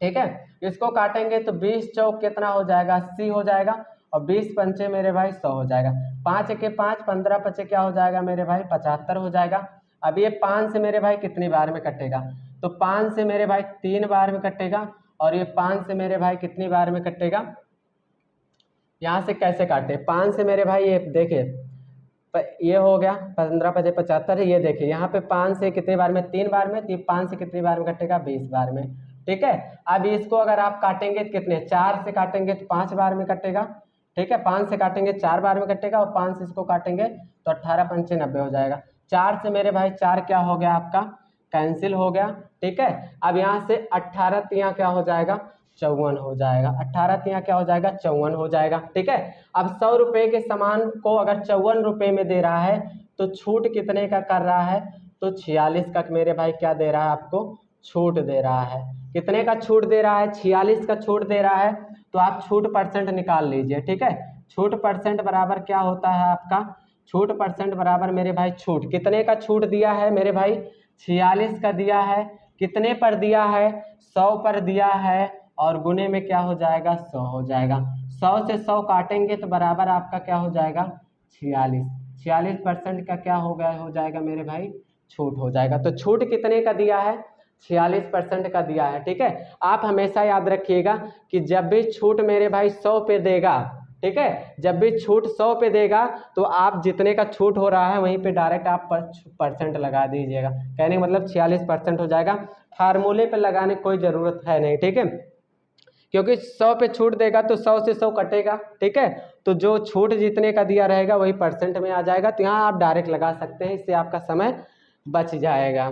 ठीक है। इसको काटेंगे तो 20 चौक कितना हो जाएगा, 80 हो जाएगा, और 20 पंचे मेरे भाई 100 हो जाएगा। 5 के 5, 15 पचे क्या हो जाएगा मेरे भाई, 75 हो जाएगा। अब ये 5 से मेरे भाई कितनी बार में कटेगा, तो 5 से मेरे भाई 3 बार में कटेगा, और ये 5 से मेरे भाई कितनी बार में कटेगा, यहाँ से कैसे काटे, 5 से मेरे भाई ये देखिए ये हो गया 15 पचे 75, ये देखिए यहाँ पे 5 से कितनी बार में, 3 बार में, तो 5 से कितनी बार में कटेगा, 20 बार में, ठीक है। अब इसको अगर आप काटेंगे तो कितने, 4 से काटेंगे तो 5 बार में कटेगा, ठीक है। 5 से काटेंगे 4 बार में कटेगा, और 5 से इसको काटेंगे तो 18 पंचे 90 हो जाएगा। 4 से मेरे भाई 4 क्या हो गया आपका, कैंसिल हो गया, ठीक है। अब यहाँ से 18 तिया क्या हो जाएगा, 54 हो जाएगा, 18 तिया क्या हो जाएगा, 54 हो जाएगा, ठीक है। अब 100 रुपये के सामान को अगर 54 रुपये में दे रहा है तो छूट कितने का कर रहा है, तो 46 का मेरे भाई क्या दे रहा है, आपको छूट दे रहा है। कितने का छूट दे रहा है, 46 का छूट दे रहा है। तो आप छूट परसेंट निकाल लीजिए, ठीक है। छूट परसेंट बराबर क्या होता है आपका, छूट परसेंट बराबर मेरे भाई छूट, कितने का छूट दिया है मेरे भाई, 46 का दिया है, कितने पर दिया है, 100 पर दिया है, और गुने में क्या हो जाएगा, 100 हो जाएगा। 100 से 100 काटेंगे तो बराबर आपका क्या हो जाएगा, 46, 46% का क्या हो गया, हो जाएगा मेरे भाई छूट हो जाएगा। तो छूट कितने का दिया है, 46% का दिया है। ठीक है, आप हमेशा याद रखिएगा कि जब भी छूट मेरे भाई 100 पे देगा, ठीक है, जब भी छूट 100 पे देगा तो आप जितने का छूट हो रहा है वहीं पे डायरेक्ट आप परसेंट लगा दीजिएगा। कहने का मतलब 46% हो जाएगा, फार्मूले पे लगाने की कोई ज़रूरत है नहीं। ठीक है, क्योंकि 100 पे छूट देगा तो 100 से 100 कटेगा। ठीक है, तो जो छूट जितने का दिया रहेगा वही परसेंट में आ जाएगा, तो यहाँ आप डायरेक्ट लगा सकते हैं, इससे आपका समय बच जाएगा।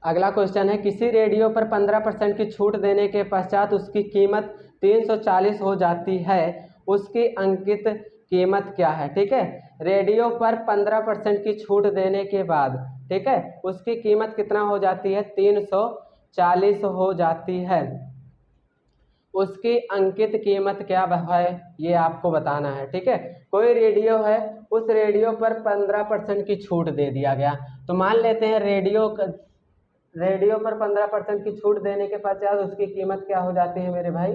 अगला क्वेश्चन है, किसी रेडियो पर 15% की छूट देने के पश्चात उसकी कीमत 340 हो जाती है, उसकी अंकित कीमत क्या है। ठीक है, रेडियो पर 15% की छूट देने के बाद, ठीक है, उसकी कीमत कितना हो जाती है, 340 हो जाती है, उसकी अंकित कीमत क्या है ये आपको बताना है। ठीक है, कोई रेडियो है, उस रेडियो पर 15% की छूट दे दिया गया, तो मान लेते हैं रेडियो पर 15% की छूट देने के पश्चात उसकी कीमत क्या हो जाती है मेरे भाई,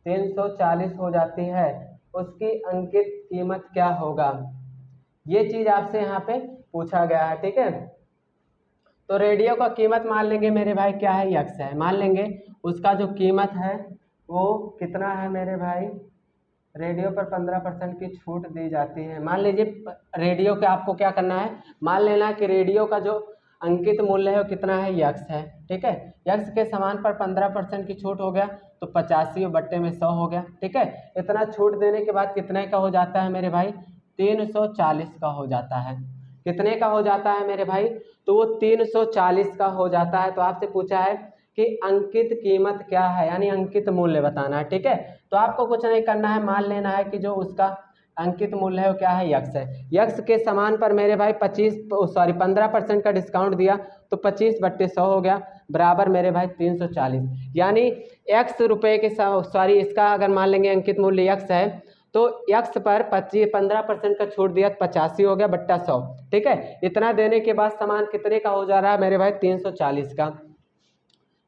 340 हो जाती है, उसकी अंकित कीमत क्या होगा, ये चीज आपसे यहाँ पे पूछा गया है। ठीक है, तो रेडियो का कीमत मान लेंगे मेरे भाई क्या है, यक्स है, मान लेंगे उसका जो कीमत है वो कितना है मेरे भाई, रेडियो पर 15% की छूट दी जाती है। मान लीजिए रेडियो का आपको क्या करना है, मान लेना कि रेडियो का जो अंकित मूल्य है वो कितना है, यक्स है। ठीक है, यक्स के समान पर 15% की छूट हो गया तो 85/100 हो गया। ठीक है, इतना छूट देने के बाद कितने का हो जाता है मेरे भाई, 340 का हो जाता है। कितने का हो जाता है मेरे भाई, तो वो 340 का हो जाता है। तो आपसे पूछा है कि अंकित कीमत क्या है, यानी अंकित मूल्य बताना है। ठीक है, तो आपको कुछ नहीं करना है, मान लेना है कि जो उसका अंकित मूल्य है वो क्या है, यक्स है। यक्स के समान पर मेरे भाई 15% का डिस्काउंट दिया तो 25/100 हो गया, बराबर मेरे भाई 340, यानी एक्स रुपये के इसका अगर मान लेंगे अंकित मूल्य यक्स है तो यक्स पर 15% का छूट दिया 85 हो गया बट्टा 100। ठीक है, इतना देने के बाद सामान कितने का हो जा रहा है मेरे भाई, 340 का।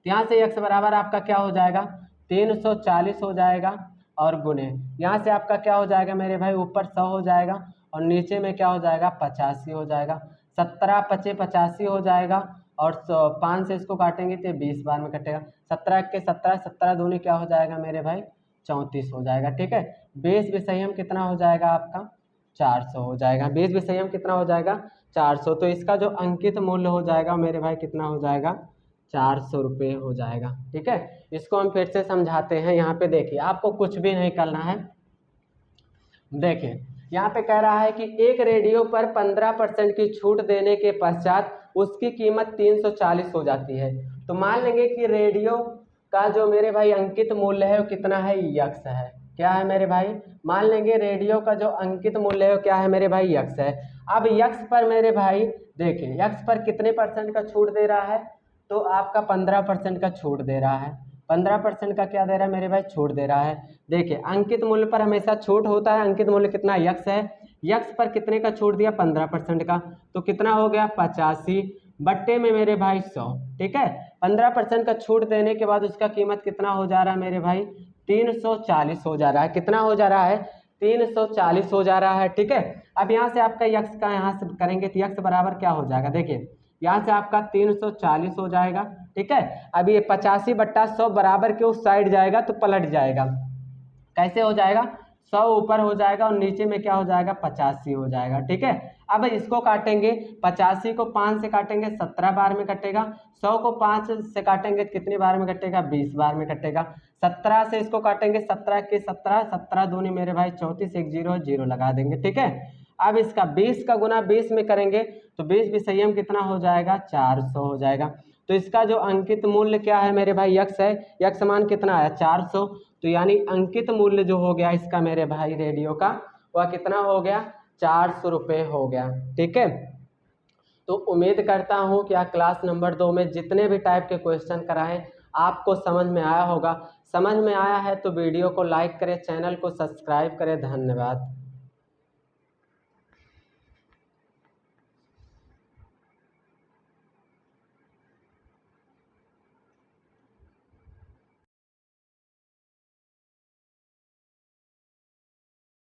यहाँ से यक्स बराबर आपका क्या हो जाएगा, 340 हो जाएगा, और गुने यहाँ से आपका क्या हो जाएगा मेरे भाई, ऊपर 100 हो जाएगा और नीचे में क्या हो जाएगा, 85 हो जाएगा। 17 × 5 = 85 हो जाएगा, और 5 से इसको काटेंगे तो 20 बार में कटेगा। 17 × 17, 17 दूनी क्या हो जाएगा मेरे भाई, 34 हो जाएगा। ठीक है, 20 विषयम कितना हो जाएगा आपका, 400 हो जाएगा। 20 विषयम कितना हो जाएगा, 400। तो इसका जो अंकित मूल्य हो जाएगा मेरे भाई कितना हो जाएगा, 400 रुपये हो जाएगा। ठीक है, इसको हम फिर से समझाते हैं। यहाँ पे देखिए, आपको कुछ भी नहीं करना है। देखिए यहाँ पे कह रहा है कि एक रेडियो पर 15% की छूट देने के पश्चात उसकी कीमत 340 हो जाती है। तो मान लेंगे कि रेडियो का जो मेरे भाई अंकित मूल्य है वो कितना है, यक्स है। क्या है मेरे भाई, मान लेंगे रेडियो का जो अंकित मूल्य है वो क्या है मेरे भाई, यक्स है। अब यक्स पर मेरे भाई देखिए, यक्स पर कितने % का छूट दे रहा है, तो आपका 15% का छूट दे रहा है। 15% का क्या दे रहा है मेरे भाई, छूट दे रहा है। देखिए अंकित मूल्य पर हमेशा छूट होता है, अंकित मूल्य कितना, यक्स है। यक्स पर कितने का छूट दिया, 15% का, तो कितना हो गया, 85 बट्टे में मेरे भाई 100। ठीक है, 15% का छूट देने के बाद उसका कीमत कितना हो जा रहा है मेरे भाई, 340 हो जा रहा है। कितना हो जा रहा है, 340 हो जा रहा है। ठीक है, अब यहाँ से आपका यक्स का यहाँ से करेंगे तो यक्स बराबर क्या हो जाएगा, देखिए यहाँ से आपका 340 हो जाएगा। ठीक है, अब ये 85/100 बराबर के उस साइड जाएगा तो पलट जाएगा। कैसे हो जाएगा, 100 ऊपर हो जाएगा और नीचे में क्या हो जाएगा, 85 हो जाएगा। ठीक है, अब इसको काटेंगे, 85 को 5 से काटेंगे 17 बार में कटेगा, 100 को 5 से काटेंगे कितनी बार में कटेगा, 20 बार में कटेगा। 17 से इसको काटेंगे, 17 के 17, 17 दूनी मेरे भाई 34, एक 0 0 लगा देंगे। ठीक है, अब इसका 20 का गुना 20 में करेंगे तो 20 विषयम कितना हो जाएगा, 400 हो जाएगा। तो इसका जो अंकित मूल्य क्या है मेरे भाई, यक्स है। यक्स मान कितना है, 400। तो यानी अंकित मूल्य जो हो गया इसका मेरे भाई रेडियो का, वह कितना हो गया, 400 रुपये हो गया। ठीक है, तो उम्मीद करता हूँ कि क्लास नंबर 2 में जितने भी टाइप के क्वेश्चन कराएं आपको समझ में आया होगा। समझ में आया है तो वीडियो को लाइक करें, चैनल को सब्सक्राइब करें। धन्यवाद।